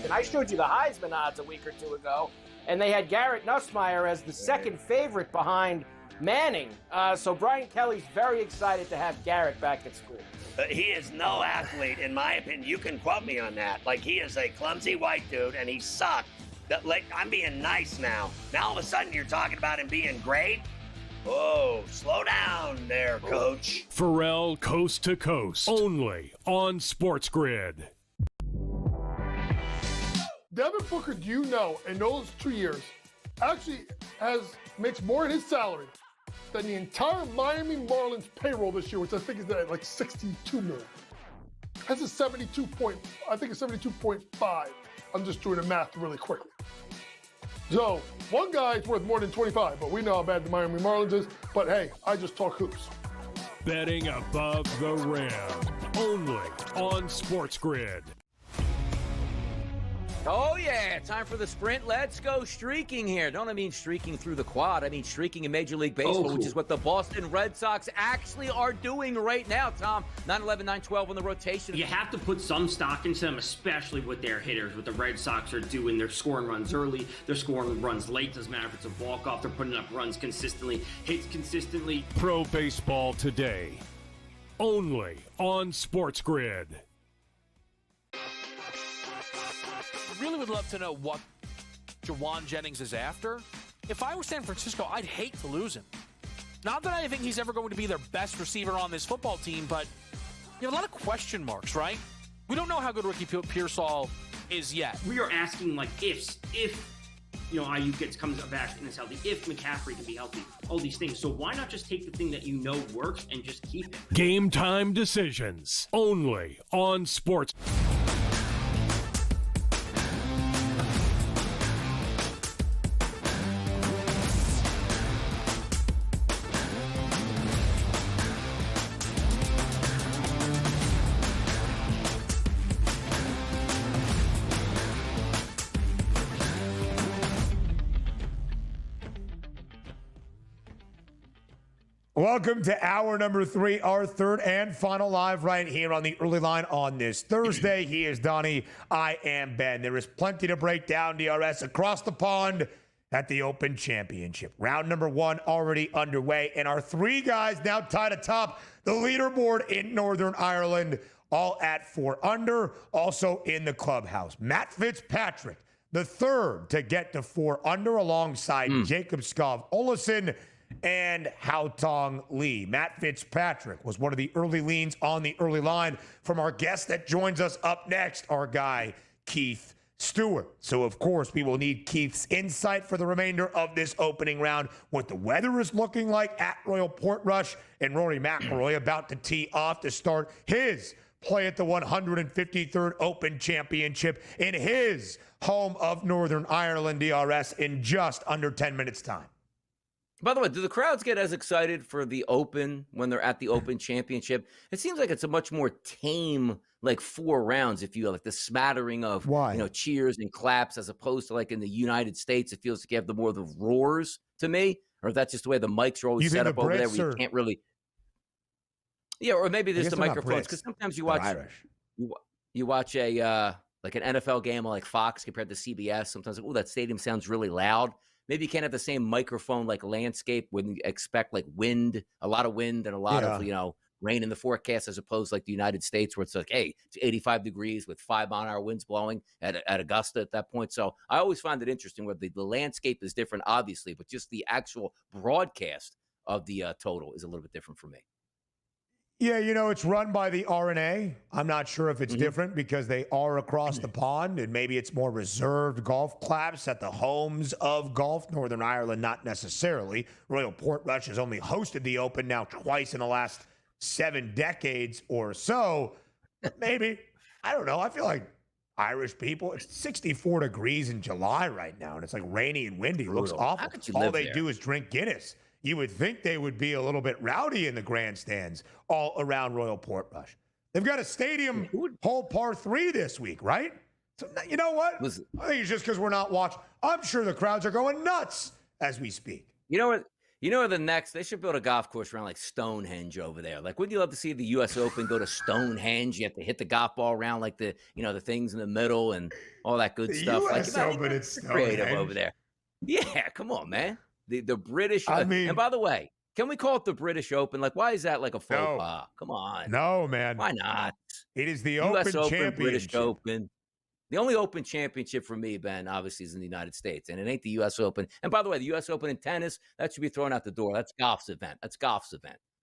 And I showed you the Heisman odds a week or two ago, and they had Garrett Nussmeier as the second favorite behind Manning. So Brian Kelly's very excited to have Garrett back at school. He is no athlete, in my opinion. You can quote me on that. Like, he is a clumsy white dude, and he sucked. I'm being nice now. Now all of a sudden you're talking about him being great? Oh, slow down there, Coach. Pharrell Coast to Coast, only on SportsGrid. Devin Booker, do you know, in those 2 years, actually makes more in his salary than the entire Miami Marlins payroll this year, which I think is at like $62 million. That's a 72.5. I'm just doing the math really quickly. So one guy's worth more than 25, but we know how bad the Miami Marlins is. But hey, I just talk hoops. Betting above the rim, only on SportsGrid. Oh, yeah. Time for the sprint. Let's go streaking here. Don't I mean streaking through the quad. I mean streaking in Major League Baseball, which is what the Boston Red Sox actually are doing right now, Tom. 9-11, 9-12 on the rotation. You have to put some stock into them, especially with their hitters. What the Red Sox are doing, they're scoring runs early. They're scoring runs late. Doesn't matter if it's a walk-off. They're putting up runs consistently, hits consistently. Pro Baseball Today, only on SportsGrid. Really would love to know what Jawan Jennings is after. If I were San Francisco, I'd hate to lose him. Not that I think he's ever going to be their best receiver on this football team, but you have a lot of question marks, right? We don't know how good Ricky Pearsall is yet. We are asking, like, if Ayuk comes back and is healthy, if McCaffrey can be healthy, all these things. So why not just take the thing that you know works and just keep it? Game time decisions, only on Sports. Welcome to hour number 3, our third and final live right here on the early line on this Thursday. He is Donnie. I am Ben. There is plenty to break down, DRS, across the pond at the Open Championship. Round number 1 already underway, and our 3 guys now tied atop the leaderboard in Northern Ireland, all at 4 under, also in the clubhouse. Matt Fitzpatrick, the third to get to 4 under alongside Jacob Skov-Olesen and Haotong Lee. Matt Fitzpatrick was one of the early leans on the early line from our guest that joins us up next, our guy, Keith Stewart. So, of course, we will need Keith's insight for the remainder of this opening round, what the weather is looking like at Royal Portrush, and Rory McIlroy about to tee off to start his play at the 153rd Open Championship in his home of Northern Ireland, DRS, in just under 10 minutes' time. By the way, do the crowds get as excited for the Open when they're at the Open Championship? It seems like it's a much more tame, like 4 rounds, if you will, like the smattering of cheers and claps, as opposed to like in the United States, it feels like you have the more of the roars to me, or that's just the way the mics are always set up over there where you can't really. Yeah, or maybe there's the microphones, because sometimes you watch you watch a like an NFL game on like Fox compared to CBS. Sometimes, that stadium sounds really loud. Maybe you can't have the same microphone like landscape when you expect like wind, a lot of wind and a lot of, rain in the forecast, as opposed to like the United States where it's like, hey, it's 85 degrees with 5-mile-an-hour winds blowing at Augusta at that point. So I always find it interesting where the landscape is different, obviously, but just the actual broadcast of the total is a little bit different for me. Yeah, it's run by the RNA. I'm not sure if it's different because they are across the pond, and maybe it's more reserved golf claps at the homes of golf. Northern Ireland, not necessarily. Royal Portrush has only hosted the Open now twice in the last 7 decades or so. Maybe. I don't know. I feel like Irish people, it's 64 degrees in July right now, and it's like rainy and windy. It looks awful. All they do is drink Guinness. You would think they would be a little bit rowdy in the grandstands all around Royal Portrush. They've got a stadium hole par 3 this week, right? So you know what? I think it's just because we're not watching. I'm sure the crowds are going nuts as we speak. You know what? You know, the next, they should build a golf course around like Stonehenge over there. Like, wouldn't you love to see the U.S. Open go to Stonehenge? You have to hit the golf ball around like the things in the middle and all that good stuff. US like, Open, it's creative Stonehenge. over there. Yeah, come on, man. The British. I mean, and by the way, can we call it the British Open? Like, why is that like a faux No. pas? Come on. No, man. Why not? It is the U.S. Open Open, British Championship. Open. The only Open championship for me, Ben, obviously, is in the United States, and it ain't the U.S. Open. And by the way, the U.S. Open in tennis, that should be thrown out the door. That's golf's event.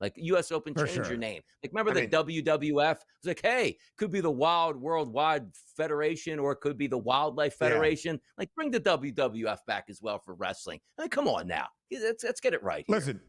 Like U.S. Open, For change sure. your name. Like, remember WWF? It was like, hey, could be the Wild Worldwide Federation, or it could be the Wildlife Federation. Like, bring the WWF back as well for wrestling. I mean, come on now. Let's get it right here. Listen,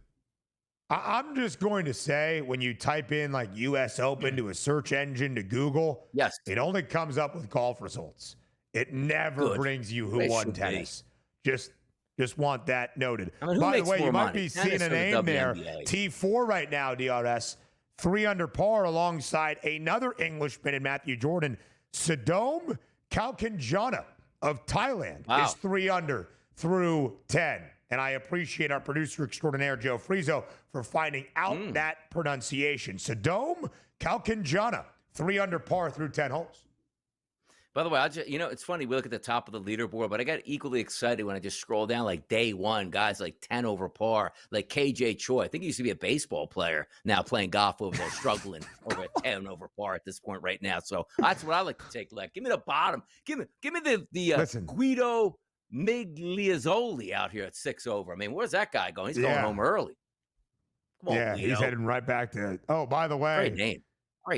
I'm just going to say, when you type in like U.S. Open to a search engine to Google, Yes. it only comes up with golf results. It never Good. brings you who They won should be. tennis. Just want that noted. I mean, who By the makes way, more you might money, be tennis seeing a or the name there. WNBA? T4 right now, DRS. 3 under par alongside another Englishman in Matthew Jordan. Sadom Kalkanjana of Thailand Wow. is 3 under through 10. And I appreciate our producer extraordinaire, Joe Frieso, for finding out that pronunciation. Sadom Kalkanjana, 3 under par through 10 holes. By the way, it's funny. We look at the top of the leaderboard, but I got equally excited when I just scroll down like day one, guys like 10 over par, like KJ Choi. I think he used to be a baseball player, now playing golf over there, struggling over at 10 over par at this point right now. So that's what I like to take. Like, give me the bottom. Give me the Guido Migliazzoli out here at 6 over. I mean, where's that guy going? He's going home early. Come on, Guido. He's heading right back to. Oh, by the way, Great name.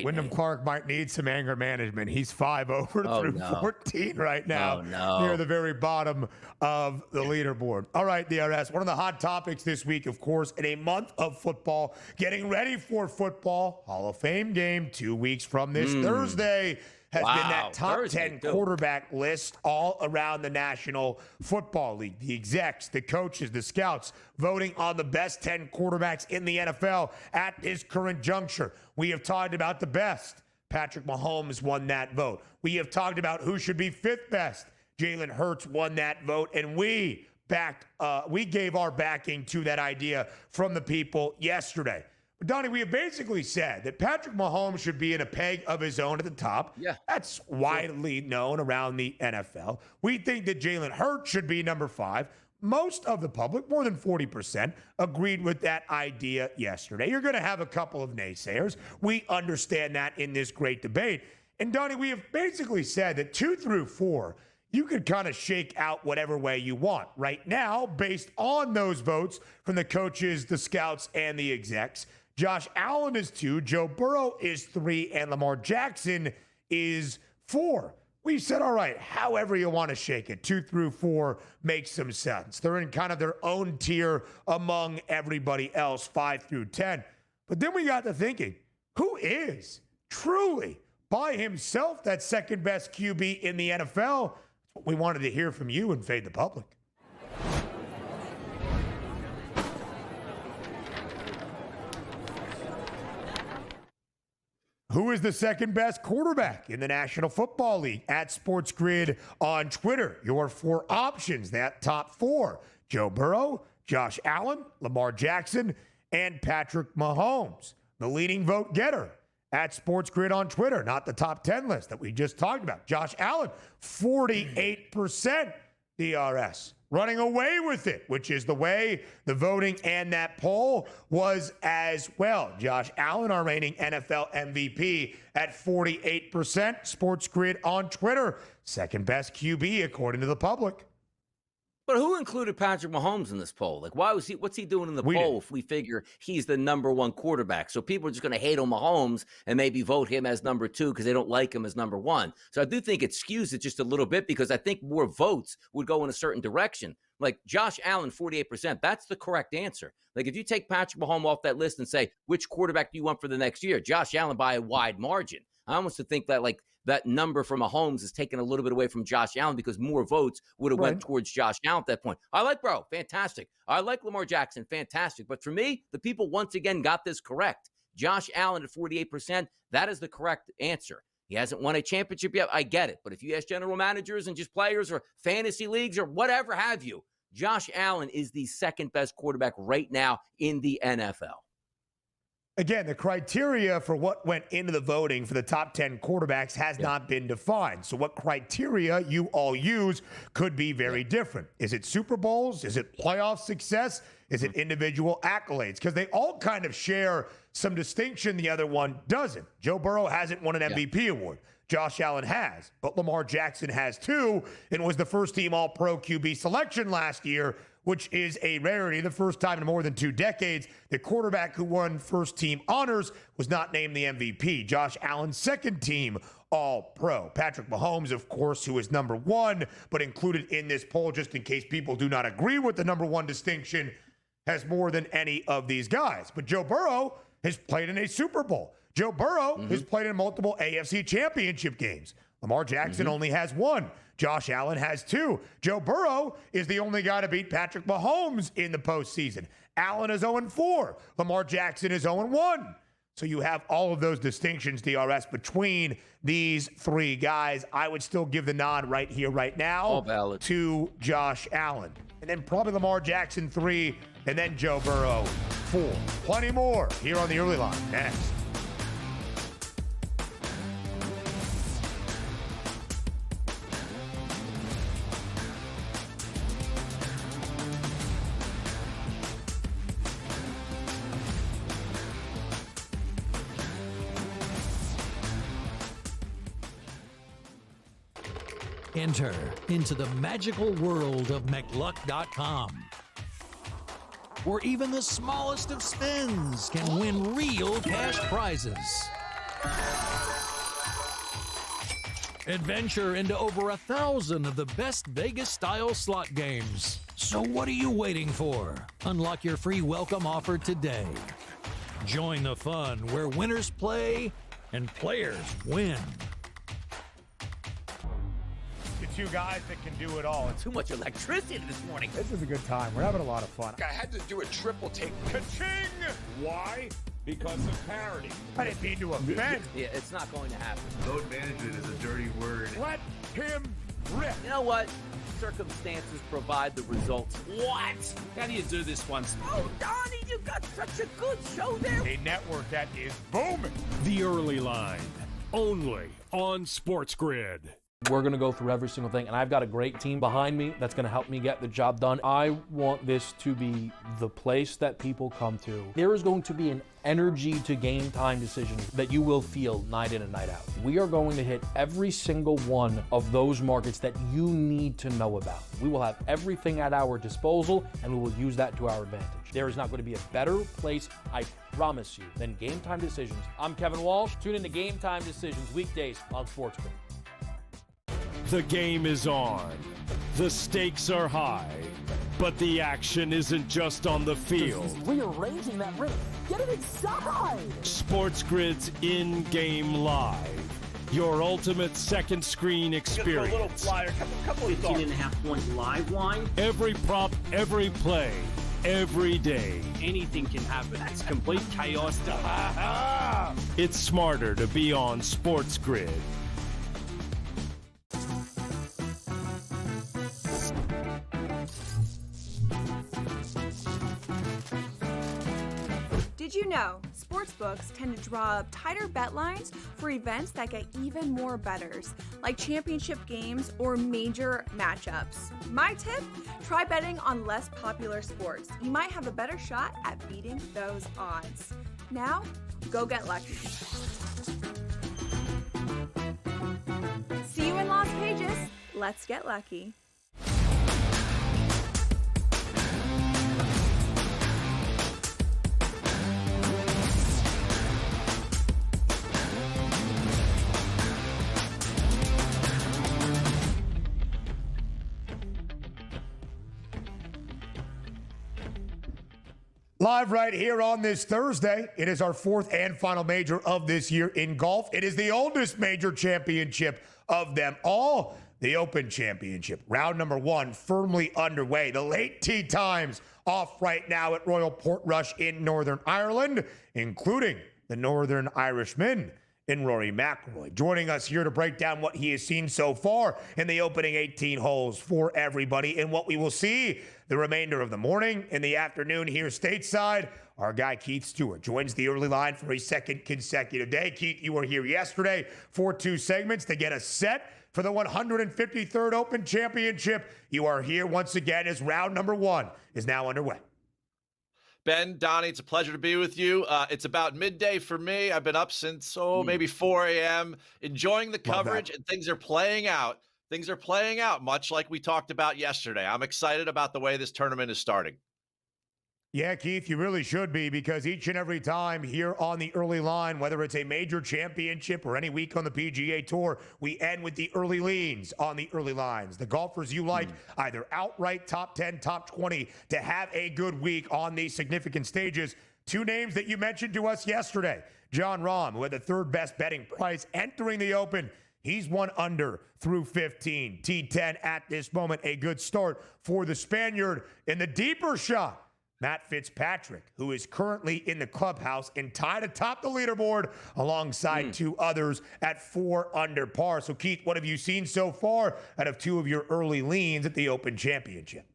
Wyndham Clark might need some anger management. He's 5 over through 14 right now, near the very bottom of the leaderboard. All right, DRS, one of the hot topics this week, of course, in a month of football, getting ready for football, Hall of Fame game 2 weeks from this Thursday, has been that top 10 quarterback list all around the National Football League. The execs, the coaches, the scouts voting on the best 10 quarterbacks in the NFL at this current juncture. We have talked about the best. Patrick Mahomes won that vote. We have talked about who should be 5th best. Jalen Hurts won that vote, and we gave our backing to that idea from the people yesterday. But Donnie, we have basically said that Patrick Mahomes should be in a peg of his own at the top. Yeah. That's widely known around the NFL. We think that Jalen Hurts should be number 5. Most of the public, more than 40%, agreed with that idea yesterday. You're going to have a couple of naysayers. We understand that in this great debate. And Donnie, we have basically said that 2 through 4, you could kind of shake out whatever way you want. Right now, based on those votes from the coaches, the scouts, and the execs, Josh Allen is 2, Joe Burrow is 3, and Lamar Jackson is 4. We said, all right, however you want to shake it, 2 through 4 makes some sense. They're in kind of their own tier among everybody else, 5 through 10. But then we got to thinking, who is truly by himself that second best QB in the NFL? We wanted to hear from you and Fade the Public. Who is the second best quarterback in the National Football League? At SportsGrid on Twitter. Your 4 options, that top 4. Joe Burrow, Josh Allen, Lamar Jackson, and Patrick Mahomes. The leading vote getter at SportsGrid on Twitter, not the top 10 list that we just talked about. Josh Allen, 48% DRS. Running away with it, which is the way the voting and that poll was as well. Josh Allen, our reigning NFL MVP, at 48%. SportsGrid on Twitter, second best QB according to the public. But who included Patrick Mahomes in this poll? Like, what's he doing in the poll if we figure he's the number 1 quarterback? So people are just going to hate on Mahomes and maybe vote him as number 2 because they don't like him as number 1. So I do think it skews it just a little bit because I think more votes would go in a certain direction. Like Josh Allen, 48%, that's the correct answer. Like if you take Patrick Mahomes off that list and say, which quarterback do you want for the next year? Josh Allen by a wide margin. I almost think that like that number from Mahomes is taken a little bit away from Josh Allen because more votes would have went towards Josh Allen at that point. I like Burrow, fantastic. I like Lamar Jackson, fantastic. But for me, the people once again got this correct. Josh Allen at 48%, that is the correct answer. He hasn't won a championship yet. I get it. But if you ask general managers and just players or fantasy leagues or whatever have you, Josh Allen is the second best quarterback right now in the NFL. Again, the criteria for what went into the voting for the top 10 quarterbacks has not been defined. So what criteria you all use could be very different. Is it Super Bowls? Is it playoff success? Is it individual accolades? Because they all kind of share some distinction the other one doesn't. Joe Burrow hasn't won an MVP award. Josh Allen has, but Lamar Jackson has too, and was the first team All-Pro QB selection last year, which is a rarity. The first time in more than 2 decades, the quarterback who won first team honors was not named the MVP. Josh Allen's second team All-Pro. Patrick Mahomes, of course, who is number 1, but included in this poll, just in case people do not agree with the number 1 distinction, has more than any of these guys. But Joe Burrow has played in a Super Bowl. Joe Burrow has played in multiple AFC championship games. Lamar Jackson only has 1. Josh Allen has 2. Joe Burrow is the only guy to beat Patrick Mahomes in the postseason. Allen is 0-4. Lamar Jackson is 0-1. So you have all of those distinctions, DRS, between these 3 guys. I would still give the nod right here, right now to Josh Allen. And then probably Lamar Jackson 3, and then Joe Burrow 4. Plenty more here on the early line. Next. Enter into the magical world of McLuck.com, where even the smallest of spins can win real cash prizes. Adventure into over 1,000 of the best Vegas-style slot games. So what are you waiting for? Unlock your free welcome offer today. Join the fun where winners play and players win. 2 guys that can do it all. Too much electricity this morning. This is a good time. We're having a lot of fun. I had to do a triple take. Ka-ching! Why? Because of parity. I didn't mean to offend. Yeah, it's not going to happen. Load management is a dirty word. Let him rip. You know what? Circumstances provide the results. What? How do you do this once? Oh, Donnie, you got such a good show there. A network that is booming. The Early Line, only on SportsGrid. We're going to go through every single thing, and I've got a great team behind me that's going to help me get the job done. I want this to be the place that people come to. There is going to be an energy to game time decisions that you will feel night in and night out. We are going to hit every single one of those markets that you need to know about. We will have everything at our disposal, and we will use that to our advantage. There is not going to be a better place, I promise you, than Game Time Decisions. I'm Kevin Walsh. Tune in to Game Time Decisions weekdays on SportsGrid. The game is on. The stakes are high. But the action isn't just on the field. He's rearranging that ring. Get it inside! SportsGrid's in-game live. Your ultimate second screen experience. Just a little flyer, couple of 18.5 point live line. Every prop, every play, every day. Anything can happen. That's complete chaos. It's smarter to be on SportsGrid. Did you know sportsbooks tend to draw up tighter bet lines for events that get even more bettors, like championship games or major matchups? My tip, try betting on less popular sports. You might have a better shot at beating those odds. Now, go get lucky. See you in Las Vegas. Let's get lucky. Live right here on this Thursday. It is our 4th and final major of this year in golf. It is the oldest major championship of them all, the Open Championship. Round number 1 firmly underway. The late tee times off right now at Royal Portrush in Northern Ireland, including the Northern Irishman in Rory McIlroy. Joining us here to break down what he has seen so far in the opening 18 holes for everybody and what we will see the remainder of the morning and the afternoon here stateside. Our guy Keith Stewart joins the early line for a second consecutive day. Keith, you were here yesterday for 2 segments to get us set for the 153rd Open Championship. You are here once again as round number 1 is now underway. Ben, Donnie, it's a pleasure to be with you. It's about midday for me. I've been up since, maybe 4 a.m., enjoying the coverage, and things are playing out. Things are playing out much like we talked about yesterday. I'm excited about the way this tournament is starting. Yeah, Keith, you really should be, because each and every time here on the early line, whether it's a major championship or any week on the PGA Tour, we end with the early leans on the early lines. The golfers you like, either outright top 10, top 20, to have a good week on these significant stages. 2 names that you mentioned to us yesterday. Jon Rahm, who had the 3rd best betting price entering the Open. He's 1 under through 15. T10 at this moment, a good start for the Spaniard. In the deeper shot, Matt Fitzpatrick, who is currently in the clubhouse and tied atop the leaderboard alongside 2 others at 4 under par. So, Keith, what have you seen so far out of 2 of your early leans at the Open Championship?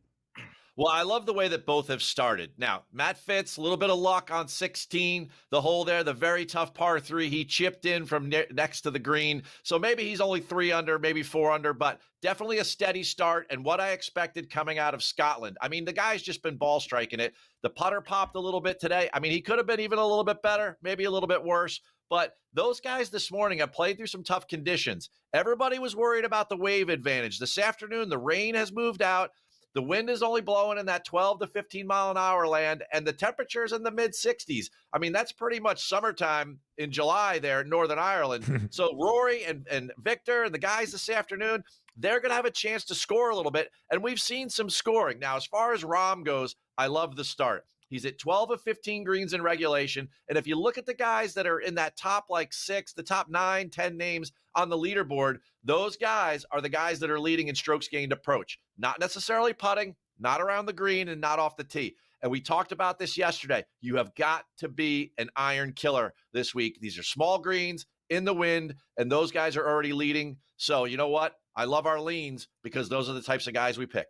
Well, I love the way that both have started. Now, Matt Fitz, a little bit of luck on 16, the hole there, the very tough par 3. He chipped in from next to the green. So maybe he's only 3 under, maybe 4 under, but definitely a steady start and what I expected coming out of Scotland. I mean, the guy's just been ball striking it. The putter popped a little bit today. I mean, he could have been even a little bit better, maybe a little bit worse. But those guys this morning have played through some tough conditions. Everybody was worried about the wave advantage. This afternoon, the rain has moved out. The wind is only blowing in that 12 to 15 mile an hour land, and the temperature's in the mid 60s. I mean, that's pretty much summertime in July there in Northern Ireland. So Rory and Victor and the guys this afternoon, they're going to have a chance to score a little bit, and we've seen some scoring. Now, as far as Rahm goes, I love the start. He's at 12 of 15 greens in regulation. And if you look at the guys that are in that top 6, the top 9, 10 names on the leaderboard, those guys are the guys that are leading in strokes gained approach. Not necessarily putting, not around the green, and not off the tee. And we talked about this yesterday. You have got to be an iron killer this week. These are small greens in the wind, and those guys are already leading. So you know what? I love our leans because those are the types of guys we picked.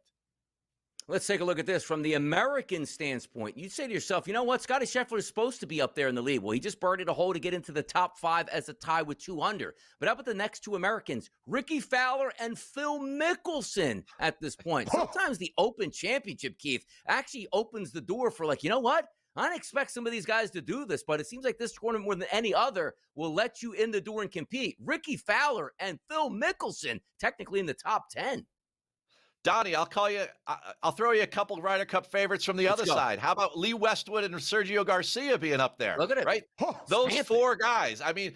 Let's take a look at this from the American standpoint. You'd say to yourself, you know what? Scottie Scheffler is supposed to be up there in the lead. Well, he just birdied a hole to get into the top 5 as a tie with 2 under. But how about the next 2 Americans, Ricky Fowler and Phil Mickelson at this point? Sometimes the Open Championship, Keith, actually opens the door for you know what? I don't expect some of these guys to do this, but it seems like this tournament more than any other will let you in the door and compete. Ricky Fowler and Phil Mickelson, technically in the top 10. Donnie, I'll throw you a couple Ryder Cup favorites from the other side. How about Lee Westwood and Sergio Garcia being up there? Look at it. Right? Those 4 guys. I mean,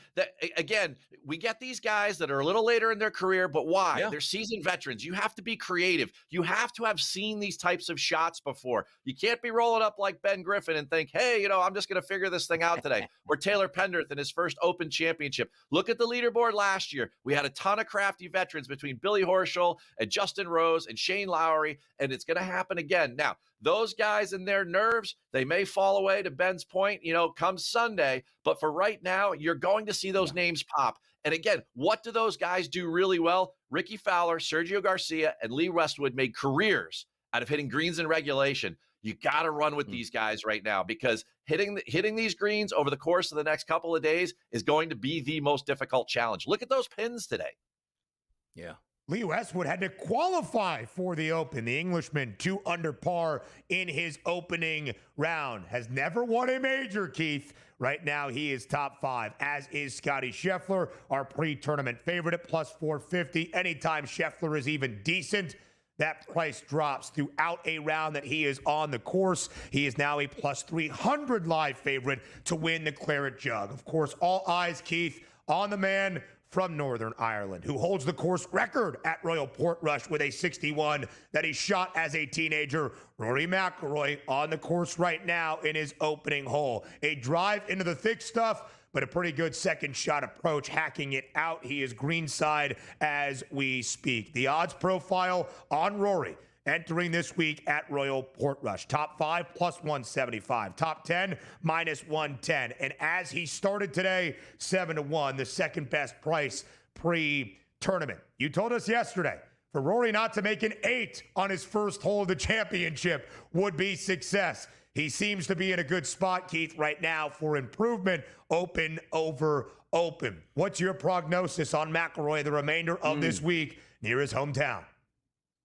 again, we get these guys that are a little later in their career, but why? Yeah. They're seasoned veterans. You have to be creative. You have to have seen these types of shots before. You can't be rolling up like Ben Griffin and think, hey, I'm just going to figure this thing out today. Or Taylor Pendrith in his first Open Championship. Look at the leaderboard last year. We had a ton of crafty veterans between Billy Horschel and Justin Rose and Shane Lowry, and it's going to happen again. Now, those guys and their nerves, they may fall away to Ben's point, come Sunday, but for right now, you're going to see those names pop. And again, what do those guys do really well? Ricky Fowler, Sergio Garcia, and Lee Westwood made careers out of hitting greens in regulation. You got to run with these guys right now because hitting these greens over the course of the next couple of days is going to be the most difficult challenge. Look at those pins today. Yeah. Lee Westwood had to qualify for the Open. The Englishman, 2 under par in his opening round. Has never won a major, Keith. Right now, he is top 5, as is Scottie Scheffler, our pre-tournament favorite at plus 450. Anytime Scheffler is even decent, that price drops throughout a round that he is on the course. He is now a plus 300 live favorite to win the Claret Jug. Of course, all eyes, Keith, on the man from Northern Ireland, who holds the course record at Royal Portrush with a 61 that he shot as a teenager. Rory McIlroy on the course right now in his opening hole. A drive into the thick stuff, but a pretty good second shot approach, hacking it out. He is greenside as we speak. The odds profile on Rory entering this week at Royal Portrush. Top 5 plus 175. Top 10 minus 110. And as he started today, 7-1, the second best price pre-tournament. You told us yesterday, for Rory not to make an 8 on his first hole of the championship would be success. He seems to be in a good spot, Keith, right now for improvement, open over open. What's your prognosis on McIlroy the remainder of this week near his hometown?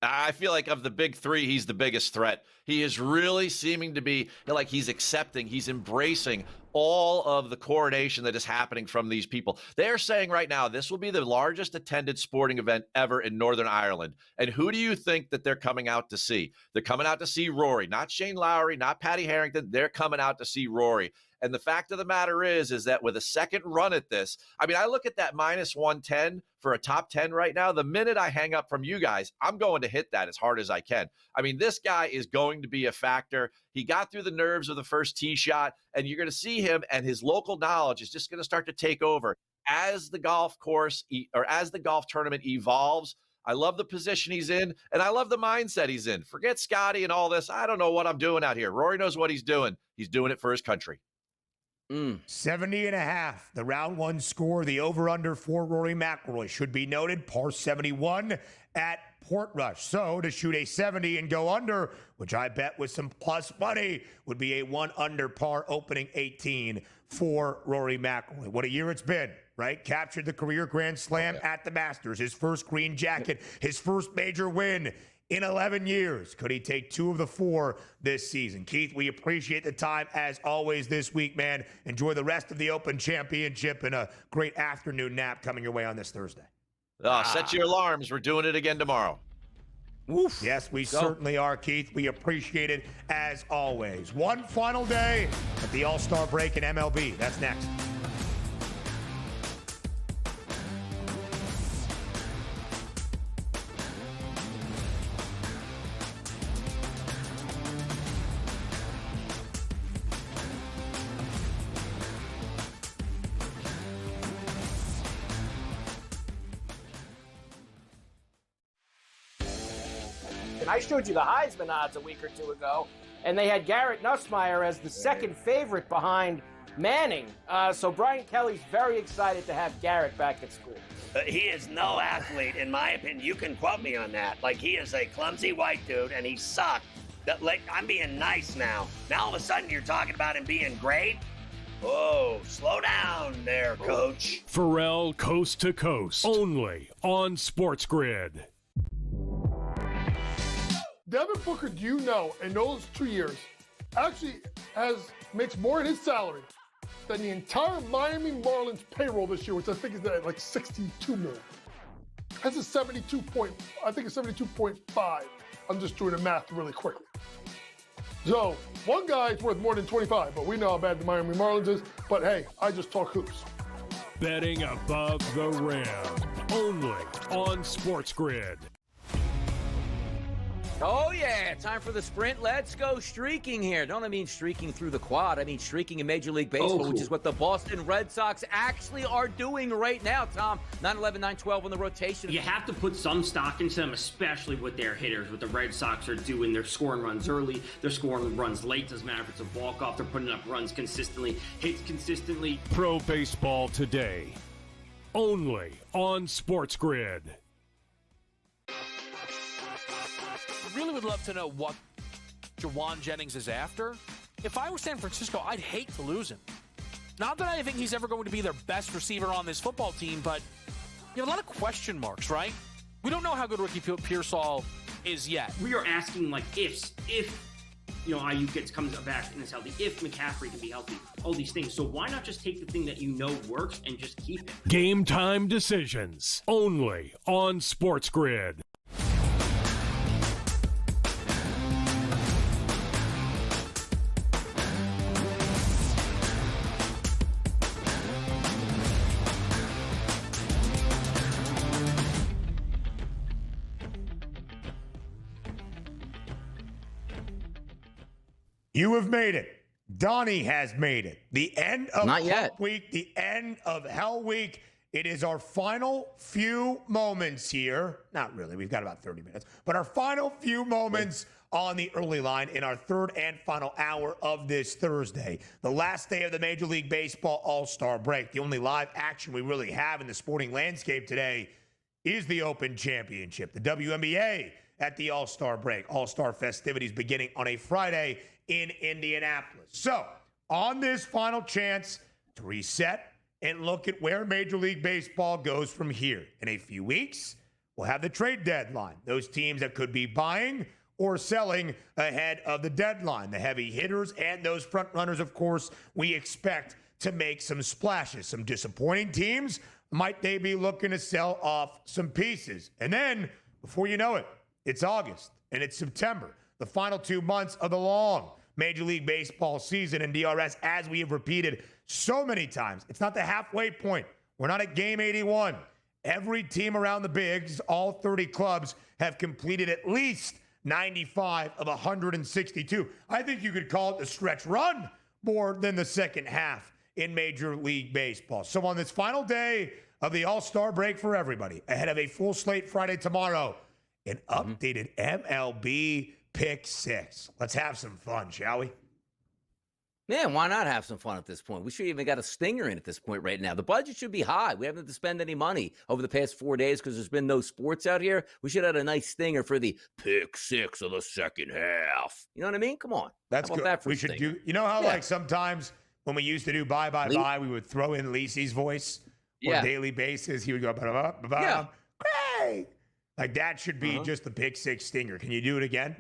I feel like of the big three, he's the biggest threat. He is really seeming to be like he's accepting, he's embracing all of the coronation that is happening from these people. They're saying right now, this will be the largest attended sporting event ever in Northern Ireland. And who do you think that they're coming out to see? They're coming out to see Rory, not Shane Lowry, not Patty Harrington. They're coming out to see Rory. And the fact of the matter is that with a second run at this, I mean, I look at that minus 110 for a top 10 right now. The minute I hang up from you guys, I'm going to hit that as hard as I can. I mean, this guy is going to be a factor. He got through the nerves of the first tee shot, and you're going to see him, and his local knowledge is just going to start to take over as the golf course or as the golf tournament evolves. I love the position he's in, and I love the mindset he's in. Forget Scotty and all this. I don't know what I'm doing out here. Rory knows what he's doing. He's doing it for his country. 70.5, the round one score. The over-under for Rory McIlroy should be noted, par 71 at Portrush. So to shoot a 70 and go under, which I bet with some plus money, would be a 1 under par opening 18 for Rory McIlroy. What a year it's been, right? Captured the career Grand Slam at the Masters, his first green jacket, his first major win in 11 years. Could he take 2 of the 4 this season? Keith, we appreciate the time as always this week, man. Enjoy the rest of the Open Championship and a great afternoon nap coming your way on this Thursday. Set your alarms. We're doing it again tomorrow. Oof. Yes, we certainly are, Keith. We appreciate it as always. One final day at the All-Star break in MLB. That's next. And I showed you the Heisman odds a week or two ago, and they had Garrett Nussmeier as the second favorite behind Manning. So Brian Kelly's very excited to have Garrett back at school. He is no athlete, in my opinion. You can quote me on that. Like, he is a clumsy white dude, and he sucked. I'm being nice now. Now all of a sudden you're talking about him being great? Oh, slow down there, coach. Pharrell Coast to Coast, only on SportsGrid. Devin Booker, do you know, in those 2 years, actually makes more in his salary than the entire Miami Marlins payroll this year, which I think is at like $62 million. That's a 72.5. I'm just doing the math really quickly. So one guy is worth more than 25, but we know how bad the Miami Marlins is. But hey, I just talk hoops. Betting above the rim, only on SportsGrid. Oh, yeah. Time for the sprint. Let's go streaking here. Don't I mean streaking through the quad. I mean streaking in Major League Baseball, which is what the Boston Red Sox actually are doing right now, Tom. 9-11, 9-12 on the rotation. You have to put some stock into them, especially with their hitters. What the Red Sox are doing, they're scoring runs early. They're scoring runs late. Doesn't matter if it's a walk-off. They're putting up runs consistently, hits consistently. Pro Baseball Today, only on SportsGrid. Really would love to know what Jawan Jennings is after. If I were San Francisco, I'd hate to lose him. Not that I think he's ever going to be their best receiver on this football team, but you have a lot of question marks, right? We don't know how good Ricky Pearsall is yet. We are asking like ifs, if Ayuk comes back and is healthy, if McCaffrey can be healthy, all these things. So why not just take the thing that you know works and just keep it? Game time decisions, only on SportsGrid. You have made it. Donnie has made it. The end of Not yet. Hump Week, the end of Hell Week It is our final few moments here. Not really. We've got about 30 minutes. But our final few moments on the early line in our third and final hour of this Thursday. The last day of the Major League Baseball All-Star break. The only live action we really have in the sporting landscape today is the Open Championship. The WNBA at the All-Star break. All-Star festivities beginning on a Friday in Indianapolis. So, on this final chance to reset and look at where Major League Baseball goes from here. In a few weeks, we'll have the trade deadline. Those teams that could be buying or selling ahead of the deadline. The heavy hitters and those front runners, of course, we expect to make some splashes. Some disappointing teams, might they be looking to sell off some pieces? And then, before you know it, it's August and it's September, the final 2 months of the long Major League Baseball season. And DRS, as we have repeated so many times, it's not the halfway point. We're not at game 81. Every team around the bigs, all 30 clubs, have completed at least 95 of 162. I think you could call it the stretch run more than the second half in Major League Baseball. So on this final day of the All-Star break for everybody, ahead of a full slate Friday tomorrow, an updated MLB Pick 6. Let's have some fun, shall we? Man, why not have some fun at this point? We should even got a stinger in at this point right now. The budget should be high. We haven't had to spend any money over the past 4 days because there's been no sports out here. We should have had a nice stinger for the Pick 6 of the second half. You know what I mean? Come on. That's how about good. That for we a should stinger? do, you know how like sometimes when we used to do bye, we would throw in Lisi's voice on a daily basis. He would go, great. Like that should be just the Pick 6 stinger. Can you do it again?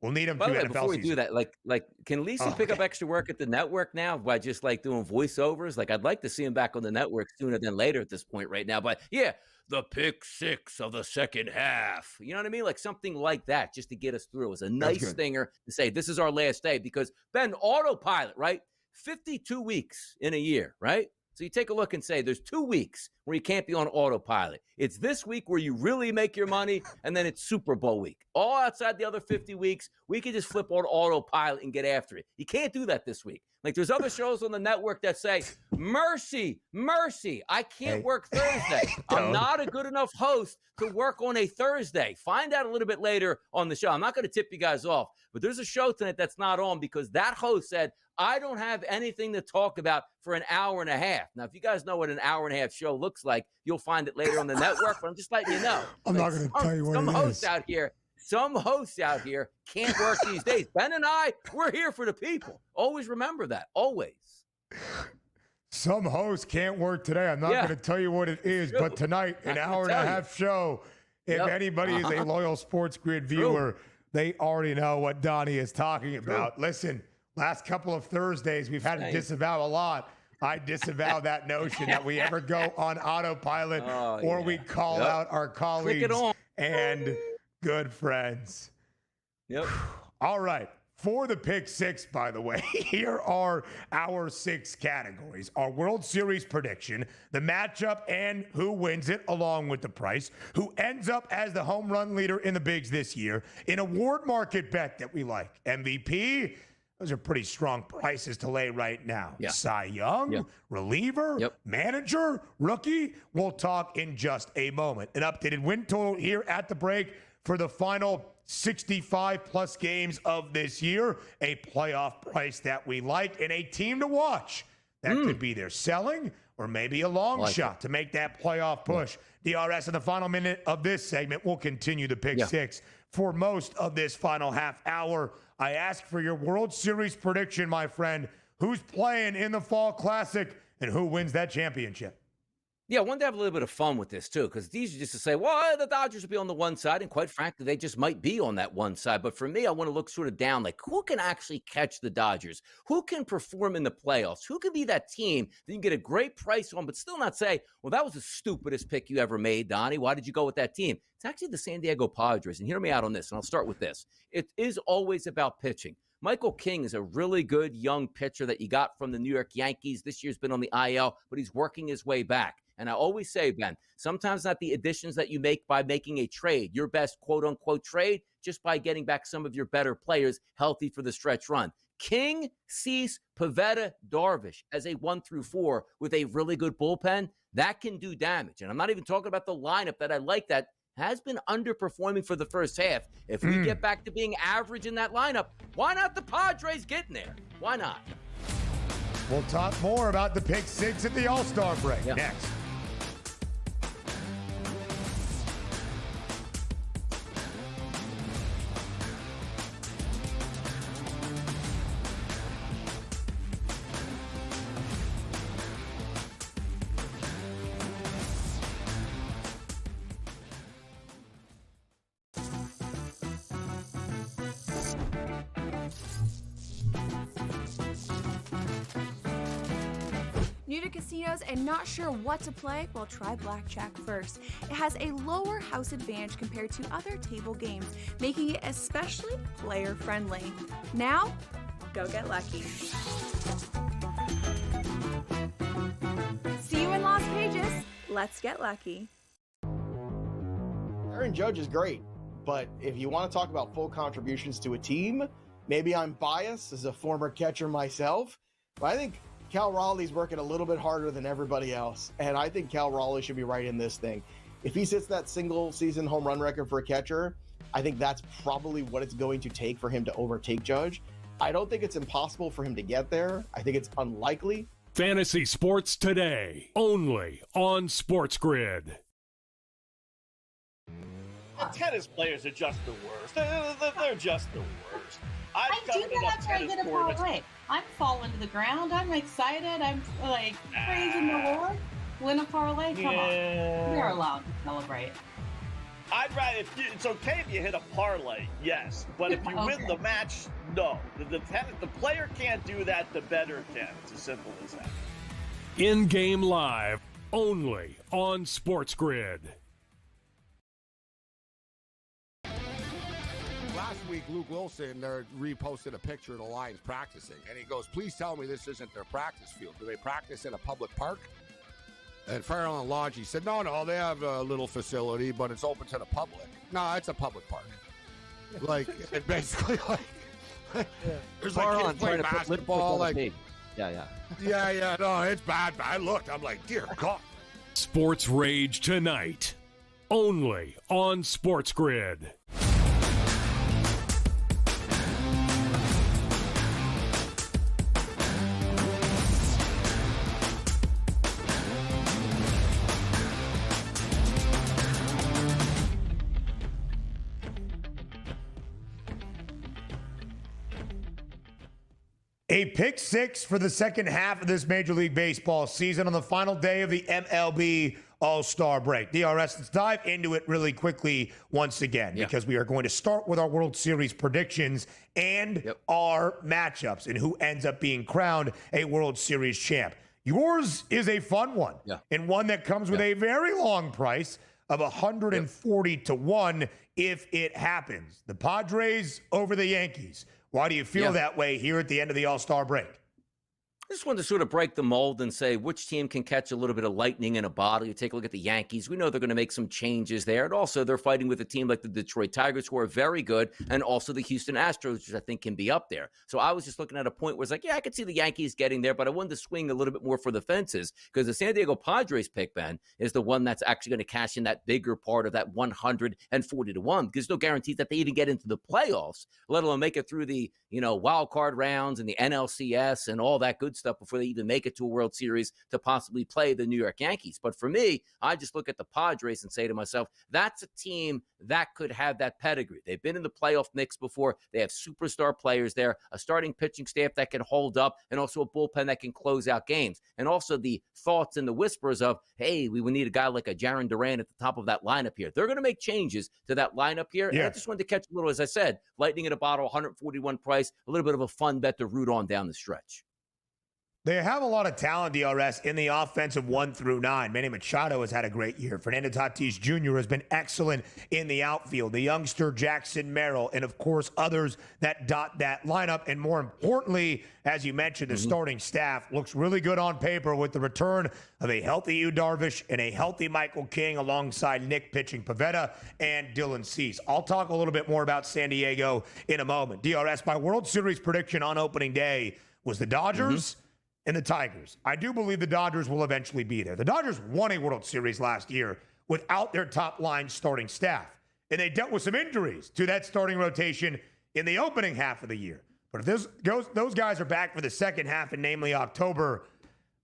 We'll need him By the way, NFL before we season. do that, like, can Lisa pick up extra work at the network now by just like doing voiceovers? Like, I'd like to see him back on the network sooner than later at this point right now. But yeah, the Pick 6 of the second half. You know what I mean? Like something like that, just to get us through. It was a nice stinger to say this is our last day because Ben, autopilot, right? 52 weeks in a year, right? So you take a look and say there's 2 weeks where you can't be on autopilot. It's this week where you really make your money, and then it's Super Bowl week. All outside the other 50 weeks, we can just flip on autopilot and get after it. You can't do that this week. Like there's other shows on the network that say, mercy, I can't work Thursday. I'm not a good enough host to work on a Thursday. Find out a little bit later on the show. I'm not going to tip you guys off, but there's a show tonight that's not on because that host said, I don't have anything to talk about for an hour and a half. Now, if you guys know what an hour and a half show looks like, you'll find it later on the network, but I'm just letting you know. I'm not going to tell you what some it hosts is. Some hosts out here can't work these days. Ben and I, we're here for the people. Always remember that. Always. Some hosts can't work today. I'm not going to tell you what it is, but tonight, an hour and a half show. If anybody is a loyal SportsGrid viewer, they already know what Donnie is talking about. Listen, last couple of Thursdays, we've had to disavow a lot. I disavow that notion that we ever go on autopilot or we call out our colleagues and good friends. Yep. All right. For the Pick 6, by the way, here are our 6 categories. Our World Series prediction, the matchup and who wins it, along with the price, who ends up as the home run leader in the bigs this year, an award market bet that we like, MVP. Those are pretty strong prices to lay right now. Cy Young, reliever, manager, rookie. We'll talk in just a moment. An updated win total here at the break for the final 65-plus games of this year. A playoff price that we like and a team to watch. That could be their selling or maybe a long shot to make that playoff push. DRS in the final minute of this segment. We'll continue the Pick 6 for most of this final half hour. I ask for your World Series prediction, my friend. Who's playing in the Fall Classic and who wins that championship? Yeah, I wanted to have a little bit of fun with this, too, because it's easy just to say, well, the Dodgers will be on the one side, and quite frankly, they just might be on that one side. But for me, I want to look sort of down, like who can actually catch the Dodgers? Who can perform in the playoffs? Who can be that team that you can get a great price on, but still not say, well, that was the stupidest pick you ever made, Donnie. Why did you go with that team? It's actually the San Diego Padres, and hear me out on this, and I'll start with this. It is always about pitching. Michael King is a really good young pitcher that you got from the New York Yankees. This year's been on the IL, but he's working his way back. And I always say, Ben, sometimes not the additions that you make by making a trade, your best quote-unquote trade, just by getting back some of your better players healthy for the stretch run. King, Cease, Pivetta, Darvish as a 1 through 4 with a really good bullpen. that can do damage. And I'm not even talking about the lineup that I like that has been underperforming for the first half. If we get back to being average in that lineup, why not the Padres getting there? Why not? We'll talk more about the pick six at the All-Star break next. New to casinos and not sure what to play? Well, try blackjack first. It has a lower house advantage compared to other table games, making it especially player-friendly. Now, go get lucky. See you in Las Vegas. Let's get lucky. Aaron Judge is great, but if you want to talk about full contributions to a team, maybe I'm biased as a former catcher myself, but I think Cal Raleigh's working a little bit harder than everybody else, and I think Cal Raleigh should be right in this thing. If he sets that single season home run record for a catcher, I think that's probably what it's going to take for him to overtake Judge. I don't think it's impossible for him to get there. I think it's unlikely. Fantasy Sports Today, only on SportsGrid. The tennis players are just the worst. They're just the worst. I do that after I get a parlay. I'm falling to the ground. I'm excited. I'm like praising the Lord. Win a parlay? Come on. They're allowed to celebrate. I'd rather, it's okay if you hit a parlay, yes. But if you win the match, no. The player can't do that, the bettor can. It's as simple as that. In-game live, only on SportsGrid. Last week, Luke Wilson reposted a picture of the Lions practicing, and he goes, "Please tell me this isn't their practice field. Do they practice in a public park?" And Farrell and Lodge, said, no, they have a little facility, but it's open to the public. No, it's a public park. Like, it basically, like, there's like kids playing basketball, like, yeah, no, it's bad. I looked, I'm like, dear God. Sports Rage tonight, only on SportsGrid. A pick six for the second half of this Major League Baseball season on the final day of the MLB All-Star break. DRS, let's dive into it really quickly once again, because we are going to start with our World Series predictions and our matchups and who ends up being crowned a World Series champ. Yours is a fun one, and one that comes with a very long price of 140 to 1 if it happens. The Padres over the Yankees. Why do you feel that way here at the end of the All-Star break? I just wanted to sort of break the mold and say which team can catch a little bit of lightning in a bottle. You take a look at the Yankees. We know they're going to make some changes there. And also they're fighting with a team like the Detroit Tigers, who are very good, and also the Houston Astros, which I think can be up there. So I was just looking at a point where it's like, I could see the Yankees getting there, but I wanted to swing a little bit more for the fences because the San Diego Padres pick, Ben, is the one that's actually going to cash in that bigger part of that 140 to 1. There's no guarantees that they even get into the playoffs, let alone make it through the, wild card rounds and the NLCS and all that good stuff before they even make it to a World Series to possibly play the New York Yankees. But for me, I just look at the Padres and say to myself, that's a team that could have that pedigree. They've been in the playoff mix before. They have superstar players there, a starting pitching staff that can hold up, and also a bullpen that can close out games. And also the thoughts and the whispers of, hey, we would need a guy like a Jarren Duran at the top of that lineup here. They're going to make changes to that lineup here. And I just wanted to catch a little, as I said, lightning in a bottle, 141 price, a little bit of a fun bet to root on down the stretch. They have a lot of talent, DRS, in the offensive 1 through 9. Manny Machado has had a great year. Fernando Tatis Jr. has been excellent in the outfield. The youngster Jackson Merrill, and of course others that dot that lineup. And more importantly, as you mentioned, the starting staff looks really good on paper with the return of a healthy Yu Darvish and a healthy Michael King alongside Nick pitching Pivetta and Dylan Cease. I'll talk a little bit more about San Diego in a moment. DRS, my World Series prediction on opening day was the Dodgers and the Tigers. I do believe the Dodgers will eventually be there. The Dodgers won a World Series last year without their top line starting staff, and they dealt with some injuries to that starting rotation in the opening half of the year. But if those guys are back for the second half, and namely October,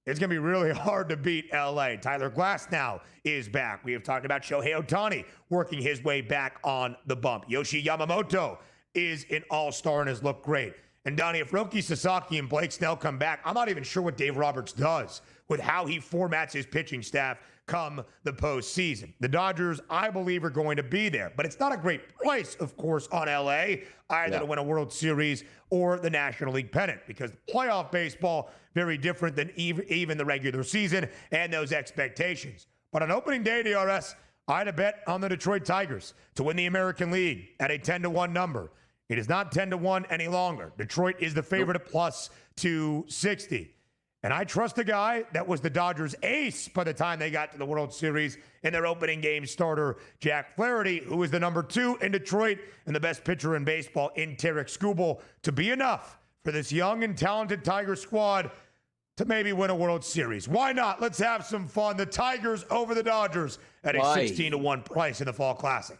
it's going to be really hard to beat LA. Tyler Glass now is back. We have talked about Shohei Ohtani working his way back on the bump. Yoshi Yamamoto is an all-star and has looked great. And Donnie, if Roki Sasaki and Blake Snell come back, I'm not even sure what Dave Roberts does with how he formats his pitching staff come the postseason. The Dodgers, I believe, are going to be there. But it's not a great price, of course, on LA, either to win a World Series or the National League pennant, because playoff baseball, very different than even the regular season and those expectations. But on opening day, DRS, I had a bet on the Detroit Tigers to win the American League at a 10-1 number. It is not 10-1 any longer. Detroit is the favorite at plus 260. And I trust a guy that was the Dodgers' ace by the time they got to the World Series in their opening game starter, Jack Flaherty, who is the number 2 in Detroit and the best pitcher in baseball in Tarek Skubal, to be enough for this young and talented Tiger squad to maybe win a World Series. Why not? Let's have some fun. The Tigers over the Dodgers at a 16-1 price in the Fall Classic.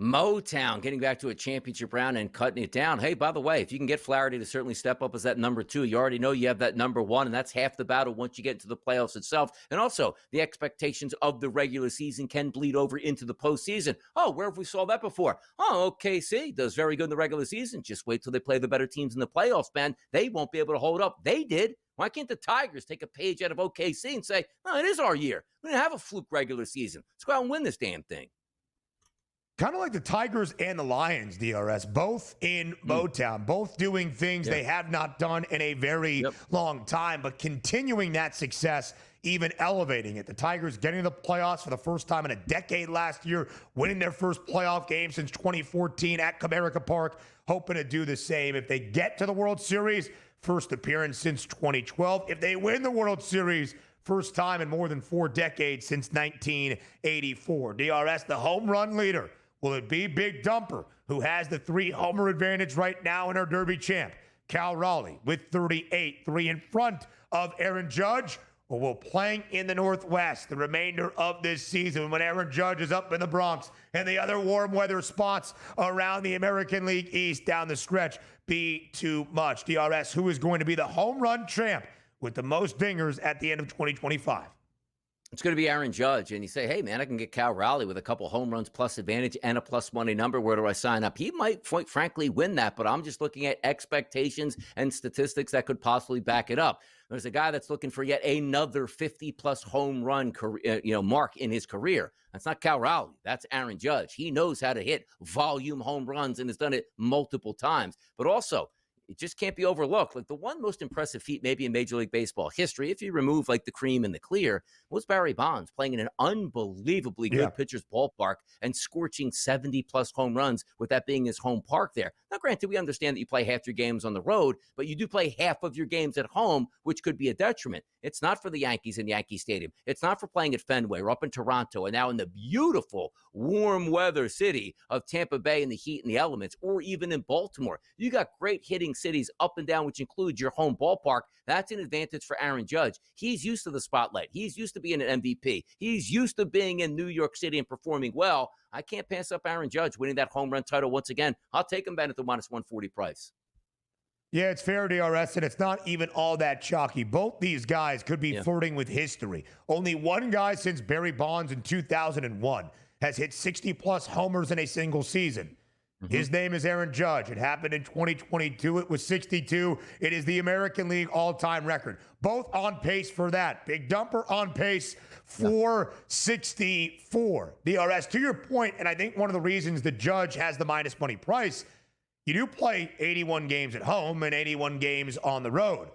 Motown getting back to a championship round and cutting it down. Hey, by the way, if you can get Flaherty to certainly step up as that number 2, you already know you have that number 1, and that's half the battle once you get into the playoffs itself. And also, the expectations of the regular season can bleed over into the postseason. Oh, where have we saw that before? Oh, OKC does very good in the regular season. Just wait till they play the better teams in the playoffs, man. They won't be able to hold up. They did. Why can't the Tigers take a page out of OKC and say, no, it is our year. We didn't have a fluke regular season. Let's go out and win this damn thing. Kind of like the Tigers and the Lions, DRS, both in Motown, both doing things they have not done in a very long time, but continuing that success, even elevating it. The Tigers getting to the playoffs for the first time in a decade last year, winning their first playoff game since 2014 at Comerica Park, hoping to do the same. If they get to the World Series, first appearance since 2012. If they win the World Series, first time in more than 4 decades since 1984. DRS, the home run leader. Will it be Big Dumper, who has the 3-homer advantage right now in our Derby champ? Cal Raleigh with 38, 3 in front of Aaron Judge? Or will playing in the Northwest the remainder of this season when Aaron Judge is up in the Bronx and the other warm weather spots around the American League East down the stretch be too much? DRS, who is going to be the home run champ with the most dingers at the end of 2025? It's going to be Aaron Judge, and you say, hey, man, I can get Cal Raleigh with a couple home runs plus advantage and a plus money number. Where do I sign up? He might, frankly, win that, but I'm just looking at expectations and statistics that could possibly back it up. There's a guy that's looking for yet another 50-plus home run mark in his career. That's not Cal Raleigh. That's Aaron Judge. He knows how to hit volume home runs and has done it multiple times. But also, it just can't be overlooked. Like the one most impressive feat maybe in Major League Baseball history, if you remove like the cream and the clear, was Barry Bonds playing in an unbelievably good pitcher's ballpark and scorching 70-plus home runs with that being his home park there. Now, granted, we understand that you play half your games on the road, but you do play half of your games at home, which could be a detriment. It's not for the Yankees in Yankee Stadium. It's not for playing at Fenway or up in Toronto and now in the beautiful warm weather city of Tampa Bay in the heat and the elements, or even in Baltimore. You got great hitting cities up and down, which includes your home ballpark. That's an advantage for Aaron Judge. He's used to the spotlight. He's used to being an MVP. He's used to being in New York City and performing well. I can't pass up Aaron Judge winning that home run title once again. I'll take him back at the minus 140 price. Yeah, it's fair, DRS, and it's not even all that chalky. Both these guys could be flirting with history. Only one guy since Barry Bonds in 2001 has hit 60-plus homers in a single season. His name is Aaron Judge. It happened in 2022. It was 62. It is the American League all-time record. Both on pace for that. Big Dumper on pace for 64. DRS, to your point, and I think one of the reasons the Judge has the minus money price, you do play 81 games at home and 81 games on the road.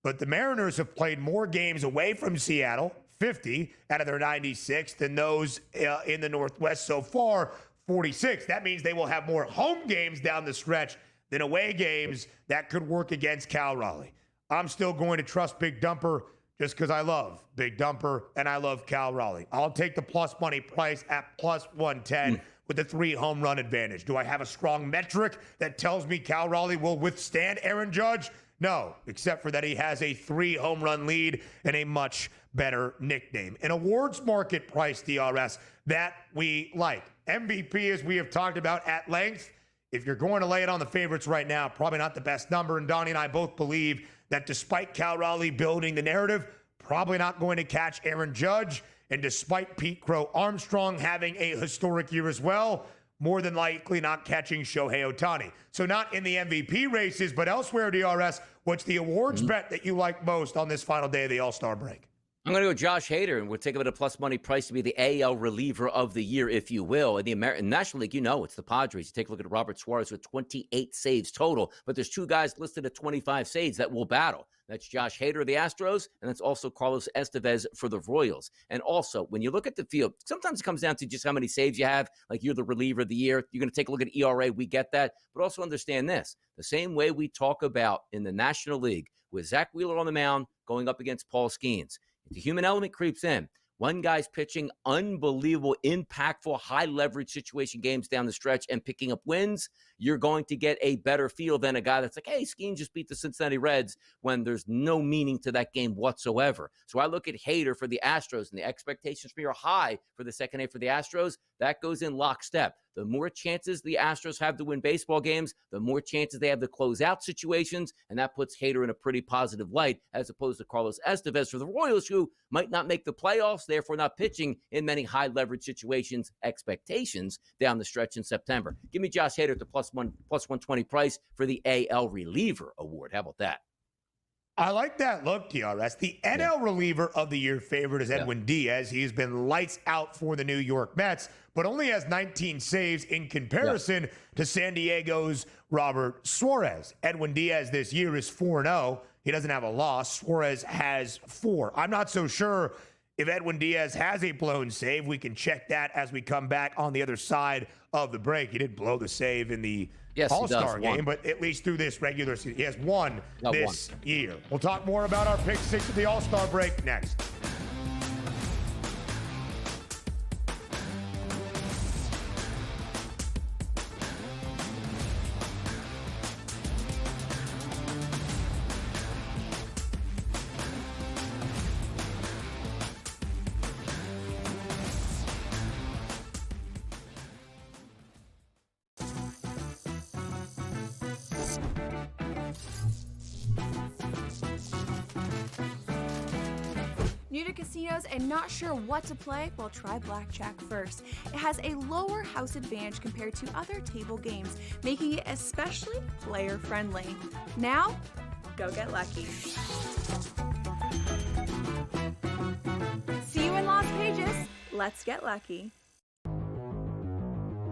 But the Mariners have played more games away from Seattle, 50 out of their 96, than those in the Northwest so far, 46. That means they will have more home games down the stretch than away games. That could work against Cal Raleigh. I'm still going to trust Big Dumper just because I love Big Dumper and I love Cal Raleigh. I'll take the plus money price at plus 110 with the 3 home run advantage. Do I have a strong metric that tells me Cal Raleigh will withstand Aaron Judge? No, except for that he has a 3-home run lead and a much better nickname. An awards market price, DRS, that we like. MVP, as we have talked about at length, if you're going to lay it on the favorites right now, probably not the best number. And Donnie and I both believe that despite Cal Raleigh building the narrative, probably not going to catch Aaron Judge. And despite Pete Crow Armstrong having a historic year as well, more than likely not catching Shohei Ohtani. So not in the MVP races, but elsewhere, DRS, what's the awards bet that you like most on this final day of the All-Star break? I'm going to go Josh Hader, and we'll take him at a plus money price to be the AL reliever of the year, if you will. In the American National League, it's the Padres. You take a look at Robert Suarez with 28 saves total, but there's 2 guys listed at 25 saves that will battle. That's Josh Hader of the Astros, and that's also Carlos Estevez for the Royals. And also, when you look at the field, sometimes it comes down to just how many saves you have. Like, you're the reliever of the year. You're going to take a look at ERA. We get that. But also understand this. The same way we talk about in the National League with Zach Wheeler on the mound going up against Paul Skeens. The human element creeps in. One guy's pitching unbelievable, impactful, high-leverage situation games down the stretch and picking up wins. You're going to get a better feel than a guy that's like, hey, Skeen just beat the Cincinnati Reds when there's no meaning to that game whatsoever. So I look at Hader for the Astros, and the expectations for me are high for the second half for the Astros. That goes in lockstep. The more chances the Astros have to win baseball games, the more chances they have to close out situations, and that puts Hader in a pretty positive light as opposed to Carlos Estevez for the Royals, who might not make the playoffs, therefore not pitching in many high-leverage situations, expectations down the stretch in September. Give me Josh Hader at the plus 120 price for the AL Reliever Award. How about that? I like that look, DRS. The NL reliever of the year favorite is Edwin Diaz. He's been lights out for the New York Mets, but only has 19 saves in comparison to San Diego's Robert Suarez. Edwin Diaz this year is 4-0. He doesn't have a loss. Suarez has 4. I'm not so sure if Edwin Diaz has a blown save. We can check that as we come back on the other side of the break. He did blow the save in the All-Star game, but at least through this regular season, he has won this year. We'll talk more about our pick 6 of the All-Star break next. New to casinos and not sure what to play? Well, try blackjack first. It has a lower house advantage compared to other table games, making it especially player-friendly. Now, go get lucky. See you in Las Vegas. Let's get lucky.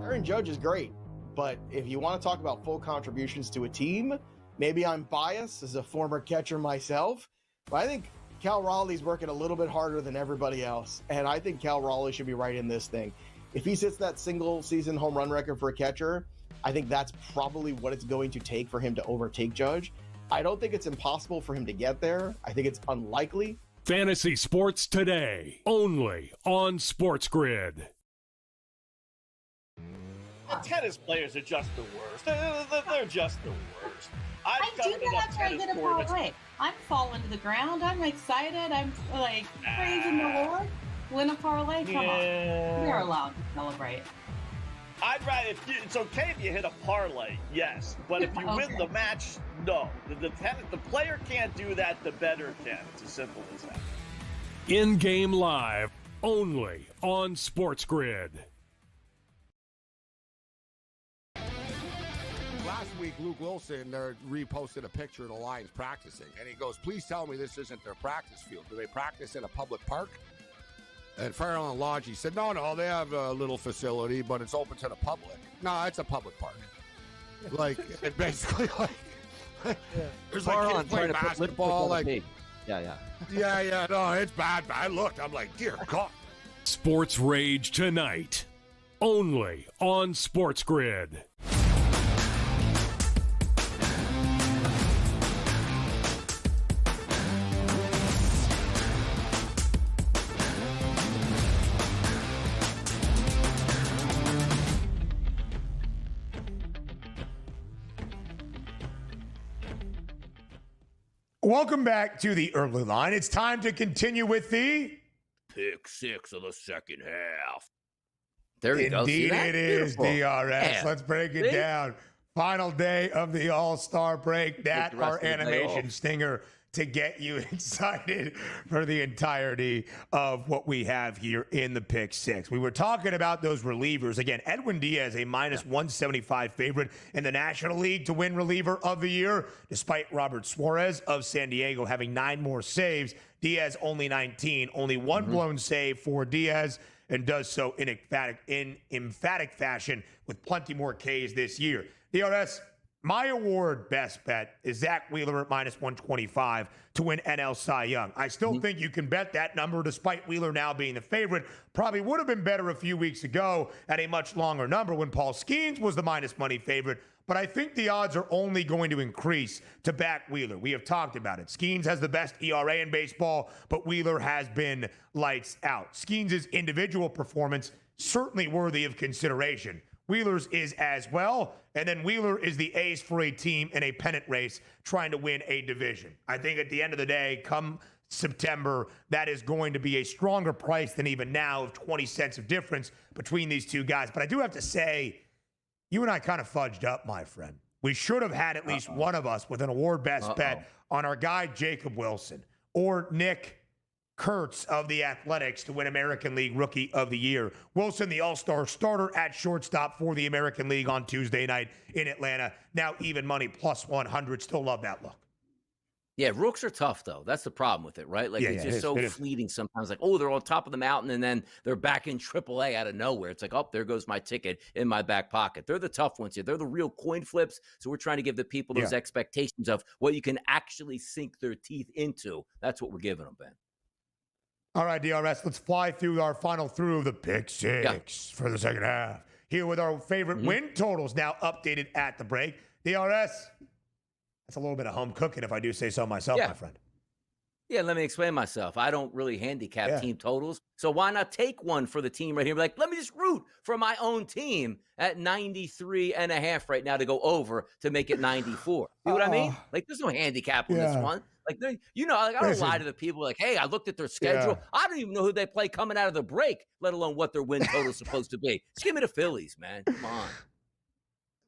Aaron Judge is great, but if you want to talk about full contributions to a team, maybe I'm biased as a former catcher myself, but I think Cal Raleigh's working a little bit harder than everybody else, and I think Cal Raleigh should be right in this thing. If he sets that single-season home run record for a catcher, I think that's probably what it's going to take for him to overtake Judge. I don't think it's impossible for him to get there. I think it's unlikely. Fantasy Sports Today, only on SportsGrid. The tennis players are just the worst. They're just the worst. I do that after I get a parlay. I'm falling to the ground. I'm excited. I'm like praising the Lord. Win a parlay. Come on. We're allowed to celebrate. I'd rather, it's okay if you hit a parlay, yes. But if you win the match, no. The player can't do that, the bettor can. It's as simple as that. In-game live, only on SportsGrid. Last week, Luke Wilson reposted a picture of the Lions practicing, and he goes, please tell me this isn't their practice field. Do they practice in a public park? And Farrell and Lodge said, no, they have a little facility, but it's open to the public. No, it's a public park. Like, it basically, like, there's like kids playing basketball, like, yeah, no, it's bad. I looked, I'm like, dear God. Sports Rage tonight, only on SportsGrid. Welcome back to the early line. It's time to continue with the pick six of the second half. There you go. Indeed, it is, DRS. Yeah. Let's break it down. Final day of the All-Star break. That our animation stinger to get you excited for the entirety of what we have here in the pick six. We were talking about those relievers. Again, Edwin Diaz, a minus 175 favorite in the National League to win reliever of the year, despite Robert Suarez of San Diego having 9 more saves. Diaz only 19, only one blown save for Diaz, and does so in emphatic fashion with plenty more Ks this year. DRS, my award best bet is Zach Wheeler at minus 125 to win NL Cy Young. I still think you can bet that number despite Wheeler now being the favorite. Probably would have been better a few weeks ago at a much longer number when Paul Skeens was the minus money favorite. But I think the odds are only going to increase to back Wheeler. We have talked about it. Skeens has the best ERA in baseball, but Wheeler has been lights out. Skeens' individual performance certainly worthy of consideration. Wheeler's is as well, and then Wheeler is the ace for a team in a pennant race trying to win a division. I think at the end of the day, come September, that is going to be a stronger price than even now of 20 cents of difference between these two guys. But I do have to say, you and I kind of fudged up, my friend. We should have had at least one of us with an award best bet on our guy, Jacob Wilson, or Nick Kurtz of the Athletics to win American League Rookie of the Year. Wilson, the All-Star starter at shortstop for the American League on Tuesday night in Atlanta. Now even money plus 100. Still love that look. Yeah, rooks are tough, though. That's the problem with it, right? Like, it's just so fleeting sometimes. Like, oh, they're on top of the mountain, and then they're back in AAA out of nowhere. It's like, oh, there goes my ticket in my back pocket. They're the tough ones here. They're the real coin flips. So we're trying to give the people those expectations of what you can actually sink their teeth into. That's what we're giving them, Ben. All right, DRS, let's fly through our final through of the pick six for the second half. Here with our favorite win totals now updated at the break. DRS, that's a little bit of home cooking if I do say so myself, my friend. Yeah, let me explain myself. I don't really handicap team totals. So why not take one for the team right here? Like, let me just root for my own team at 93.5 right now to go over to make it 94. See what I mean? Like, there's no handicap on this one. Like, I don't lie to the people like, hey, I looked at their schedule. I don't even know who they play coming out of the break, let alone what their win total is supposed to be. Just give me the Phillies, man. Come on.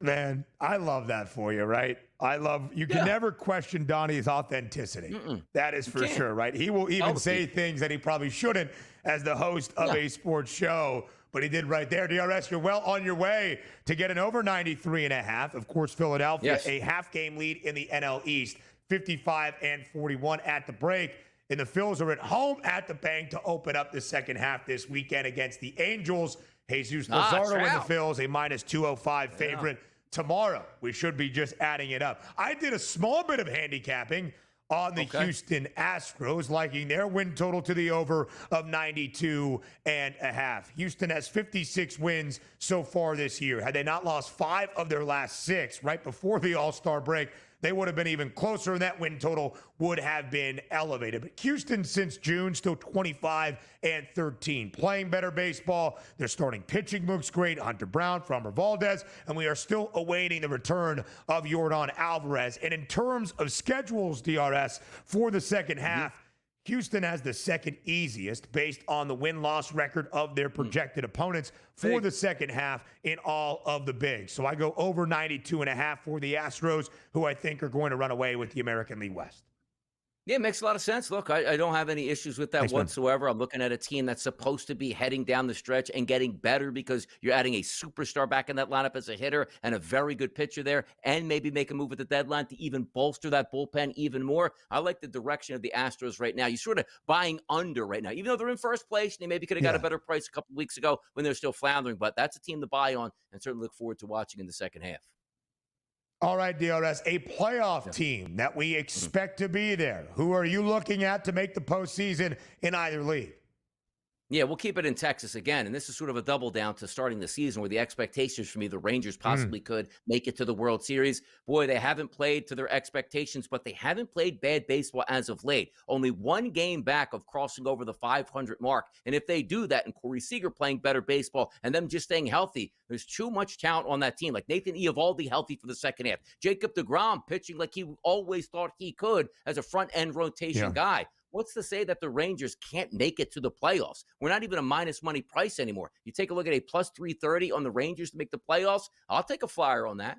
Man, I love that for you, right? You can never question Donnie's authenticity. That is for sure, right? He will even say things that he probably shouldn't as the host of a sports show, but he did right there. DRS, you're well on your way to get an over 93.5. Of course, Philadelphia, a half game lead in the NL East, 55-41 at the break. And the Phils are at home at the bank to open up the second half this weekend against the Angels. Jesus Luzardo and the Phils, a minus 205 favorite tomorrow. We should be just adding it up. I did a small bit of handicapping on the Houston Astros, liking their win total to the over of 92.5. Houston has 56 wins so far this year. Had they not lost 5 of their last 6 right before the All-Star break, they would have been even closer, and that win total would have been elevated. But Houston, since June, still 25-13, playing better baseball. Their starting pitching looks great. Hunter Brown, Framber Valdez, and we are still awaiting the return of Yordan Alvarez. And in terms of schedules, DRS, for the second half, Houston has the second easiest based on the win-loss record of their projected opponents for the second half in all of the bigs. So I go over 92.5 for the Astros, who I think are going to run away with the American League West. Yeah, it makes a lot of sense. Look, I don't have any issues with that whatsoever. I'm looking at a team that's supposed to be heading down the stretch and getting better because you're adding a superstar back in that lineup as a hitter and a very good pitcher there, and maybe make a move at the deadline to even bolster that bullpen even more. I like the direction of the Astros right now. You're sort of buying under right now. Even though they're in first place, they maybe could have got a better price a couple of weeks ago when they're still floundering, but that's a team to buy on and certainly look forward to watching in the second half. All right, DRS, a playoff team that we expect to be there. Who are you looking at to make the postseason in either league? Yeah, we'll keep it in Texas again. And this is sort of a double down to starting the season where the expectations for me, the Rangers possibly could make it to the World Series. Boy, they haven't played to their expectations, but they haven't played bad baseball as of late. Only one game back of crossing over the 500 mark. And if they do that, and Corey Seager playing better baseball and them just staying healthy, there's too much talent on that team. Like Nathan Eovaldi healthy for the second half. Jacob deGrom pitching like he always thought he could as a front-end rotation guy. What's to say that the Rangers can't make it to the playoffs? We're not even a minus money price anymore. You take a look at a plus 330 on the Rangers to make the playoffs. I'll take a flyer on that.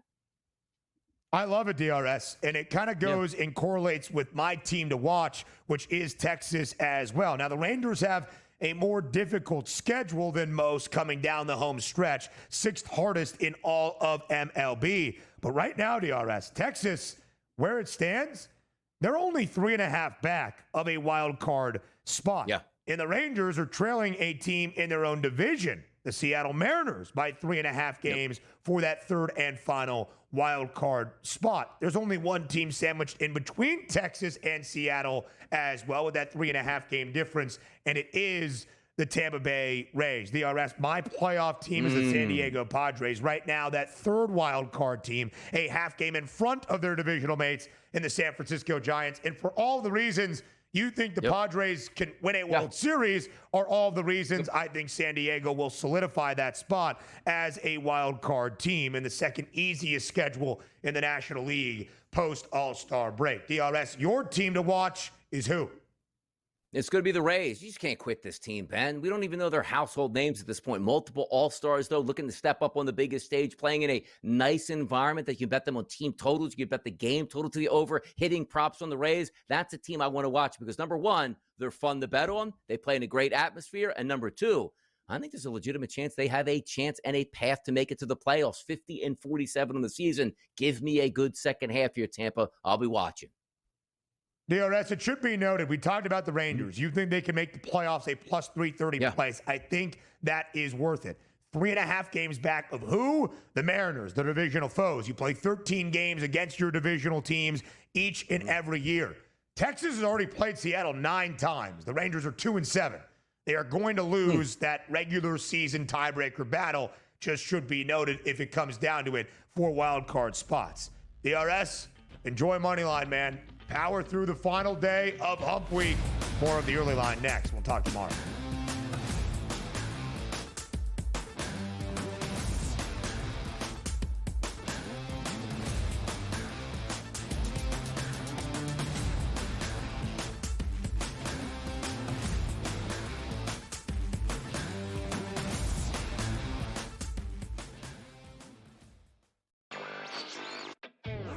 I love it, DRS, and it kind of goes and correlates with my team to watch, which is Texas as well. Now, the Rangers have a more difficult schedule than most coming down the home stretch, 6th hardest in all of MLB. But right now, DRS, Texas, where it stands, they're only 3.5 back of a wild card spot. Yeah. And the Rangers are trailing a team in their own division, the Seattle Mariners, by 3.5 games for that third and final wild card spot. There's only one team sandwiched in between Texas and Seattle as well with that 3.5 game difference, and it is the Tampa Bay Rays. DRS, my playoff team is the San Diego Padres. Right now, that third wild card team, a half game in front of their divisional mates in the San Francisco Giants. And for all the reasons you think the Padres can win a World Series are all the reasons I think San Diego will solidify that spot as a wild card team in the second easiest schedule in the National League post All-Star break. DRS, your team to watch is who? It's going to be the Rays. You just can't quit this team, Ben. We don't even know their household names at this point. Multiple All-Stars, though, looking to step up on the biggest stage, playing in a nice environment that you can bet them on team totals. You can bet the game total to the over, hitting props on the Rays. That's a team I want to watch because, number one, they're fun to bet on. They play in a great atmosphere. And number two, I think there's a legitimate chance they have a chance and a path to make it to the playoffs. 50-47 on the season. Give me a good second half here, Tampa. I'll be watching. DRS, it should be noted, we talked about the Rangers. You think they can make the playoffs a plus 330 place. I think that is worth it. 3.5 games back of who? The Mariners, the divisional foes. You play 13 games against your divisional teams each and every year. Texas has already played Seattle 9 times. The Rangers are 2-7. They are going to lose that regular season tiebreaker battle. Just should be noted if it comes down to it for wild card spots. DRS, enjoy Moneyline, man. Power through the final day of Hump Week. More of the early line next. We'll talk tomorrow.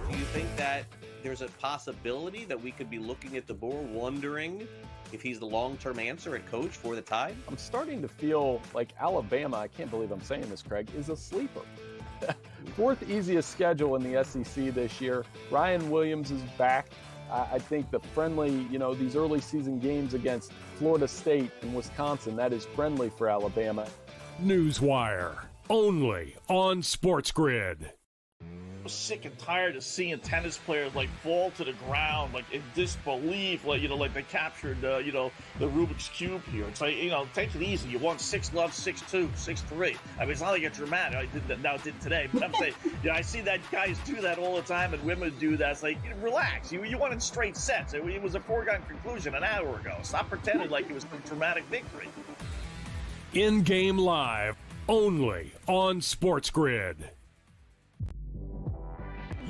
Do you think that there's a possibility that we could be looking at DeBoer wondering if he's the long-term answer at coach for the Tide? I'm starting to feel like Alabama, I can't believe I'm saying this, Craig, is a sleeper. 4th easiest schedule in the SEC this year. Ryan Williams is back. I think the friendly, these early season games against Florida State and Wisconsin, that is friendly for Alabama. Newswire, only on SportsGrid. Sick and tired of seeing tennis players fall to the ground in disbelief, they captured the Rubik's Cube here. It's take it easy. You won 6-love, 6-2, 6-3. I mean, it's not like it's dramatic. I did today, but I'm saying, I see that guys do that all the time, and women do that. It's relax. You won in straight sets. It was a foregone conclusion an hour ago. Stop pretending like it was a dramatic victory. In-game live, only on SportsGrid.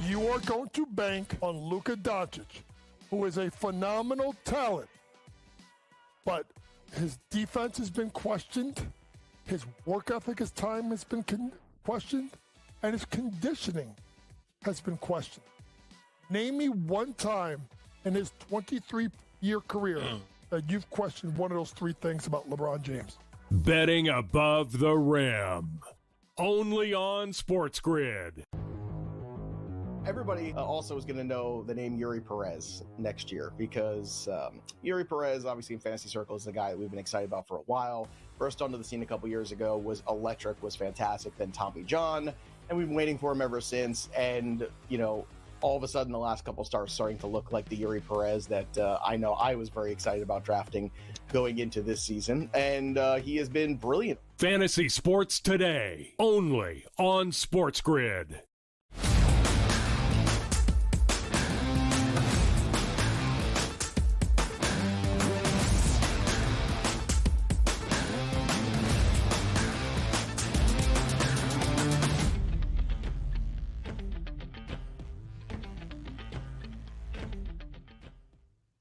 You are going to bank on Luka Doncic, who is a phenomenal talent, but his defense has been questioned, his work ethic, his time has been questioned, and his conditioning has been questioned. Name me one time in his 23-year career that you've questioned one of those 3 things about LeBron James. Betting above the rim, only on SportsGrid. Everybody also is going to know the name Yuri Perez next year because Yuri Perez, obviously in fantasy circles, is a guy that we've been excited about for a while. Burst onto the scene a couple years ago, was electric, was fantastic. Then Tommy John, and we've been waiting for him ever since. And, all of a sudden the last couple starts starting to look like the Yuri Perez that I know I was very excited about drafting going into this season. And he has been brilliant. Fantasy Sports Today, only on SportsGrid.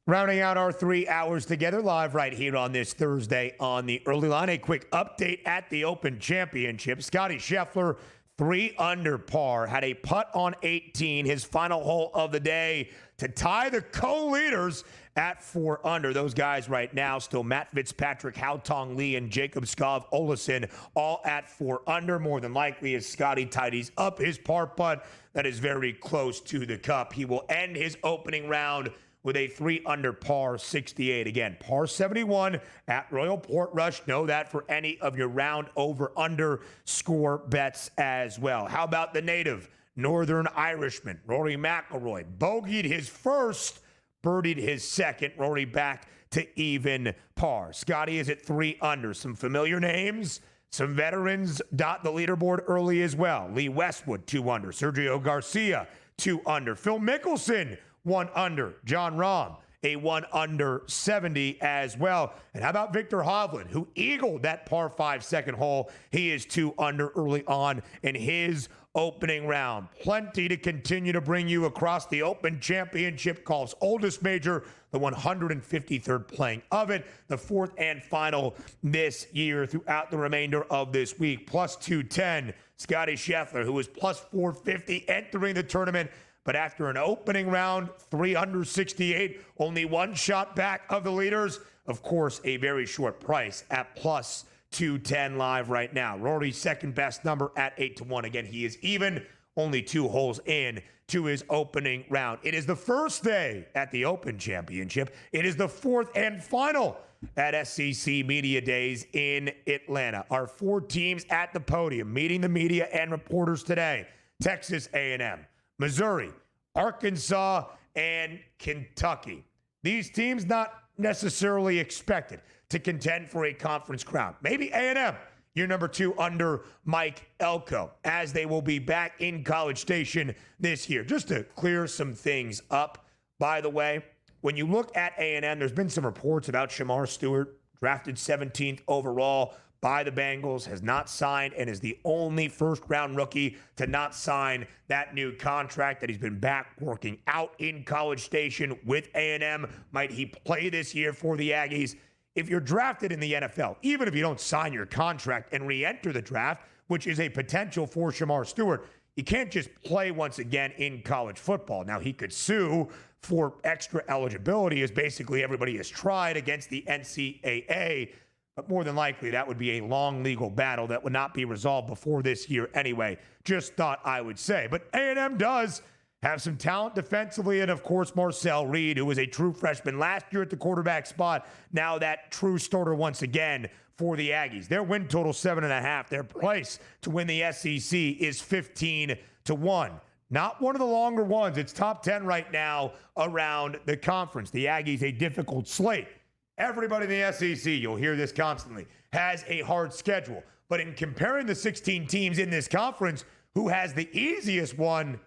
Rounding out our 3 hours together live right here on this Thursday on the early line. A quick update at the Open Championship. Scottie Scheffler, 3 under par, had a putt on 18, his final hole of the day to tie the co-leaders at 4 under. Those guys right now still Matt Fitzpatrick, Haotong Li, and Jacob Skov Olesen all at 4 under. More than likely as Scottie tidies up his par putt that is very close to the cup. He will end his opening round with a 3 under par 68. Again, par 71 at Royal Portrush. Know that for any of your round over under score bets as well. How about the native Northern Irishman, Rory McIlroy? Bogeyed his first, birdied his second. Rory back to even par. Scottie is at 3 under. Some familiar names. Some veterans dot the leaderboard early as well. Lee Westwood, 2 under. Sergio Garcia, 2 under. Phil Mickelson, 1 under. John Rahm, a 1 under 70 as well. And how about Victor Hovland, who eagled that par 5 second hole? He is 2 under early on in his opening round. Plenty to continue to bring you across the Open Championship, golf's oldest major, the 153rd playing of it, the 4th and final this year throughout the remainder of this week. Plus 210, Scottie Scheffler, who was plus 450 entering the tournament. But after an opening round, 368, only 1 shot back of the leaders. Of course, a very short price at plus 210 live right now. Rory's second best number at 8-1. Again, he is even, only 2 holes in to his opening round. It is the first day at the Open Championship. It is the 4th and final at SEC Media Days in Atlanta. Our 4 teams at the podium meeting the media and reporters today. Texas A&M, Missouri, Arkansas, and Kentucky. These teams not necessarily expected to contend for a conference crown. Maybe A&M, your number 2 under Mike Elko, as they will be back in College Station this year. Just to clear some things up, by the way, when you look at A&M, there's been some reports about Shamar Stewart, drafted 17th overall by the Bengals, has not signed, and is the only first-round rookie to not sign that new contract, that he's been back working out in College Station with A&M. Might he play this year for the Aggies? If you're drafted in the NFL, even if you don't sign your contract and re-enter the draft, which is a potential for Shamar Stewart, you can't just play once again in college football. Now, he could sue for extra eligibility, as basically everybody has tried against the NCAA, but more than likely, that would be a long legal battle that would not be resolved before this year anyway. Just thought I would say. But A&M does have some talent defensively, and of course, Marcel Reed, who was a true freshman last year at the quarterback spot, now that true starter once again for the Aggies. Their win total 7.5. Their price to win the SEC is 15-1. Not one of the longer ones. It's top 10 right now around the conference. The Aggies, a difficult slate. Everybody in the SEC, you'll hear this constantly, has a hard schedule. But in comparing the 16 teams in this conference, who has the easiest one?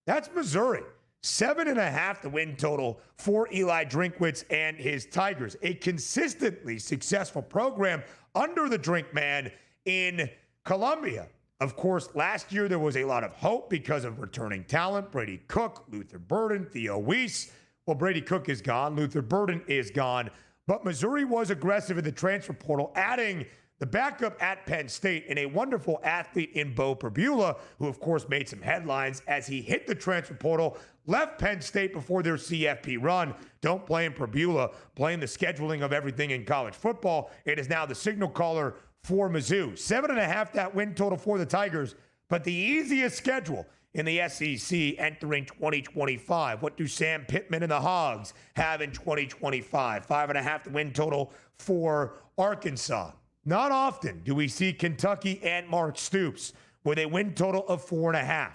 That's Missouri. 7.5 the win total for Eli Drinkwitz and his Tigers. A consistently successful program under the Drink Man in Columbia. Of course, last year there was a lot of hope because of returning talent. Brady Cook, Luther Burden, Theo Weiss. Well, Brady Cook is gone. Luther Burden is gone. But Missouri was aggressive in the transfer portal, adding the backup at Penn State and a wonderful athlete in Bo Perbula, who, of course, made some headlines as he hit the transfer portal, left Penn State before their CFP run. Don't blame Perbula. Blame the scheduling of everything in college football. It is now the signal caller for Mizzou. 7.5 that win total for the Tigers, but the easiest schedule in the SEC entering 2025. What do Sam Pittman and the Hogs have in 2025? 5.5 the win total for Arkansas. Not often do we see Kentucky and Mark Stoops with a win total of 4.5.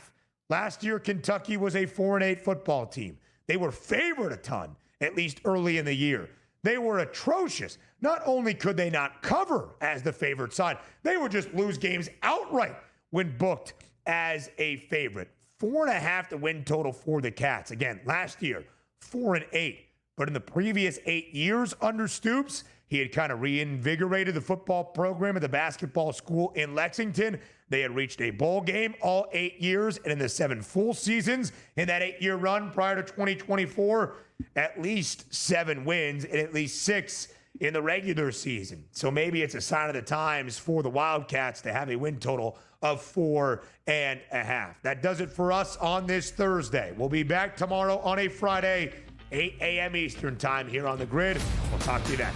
Last year, Kentucky was a 4-8 football team. They were favored a ton, at least early in the year. They were atrocious. Not only could they not cover as the favored side, they would just lose games outright when booked as a favorite. 4.5 to win total for the Cats. Again, last year, 4-8. But in the previous 8 years under Stoops, he had kind of reinvigorated the football program at the basketball school in Lexington. They had reached a bowl game all 8 years, and in the 7 full seasons in that 8-year run prior to 2024, at least 7 wins and at least 6 in the regular season. So maybe it's a sign of the times for the Wildcats to have a win total of 4.5. That does it for us on this Thursday. We'll be back tomorrow on a Friday, 8 a.m. Eastern time here on The Grid. We'll talk to you then.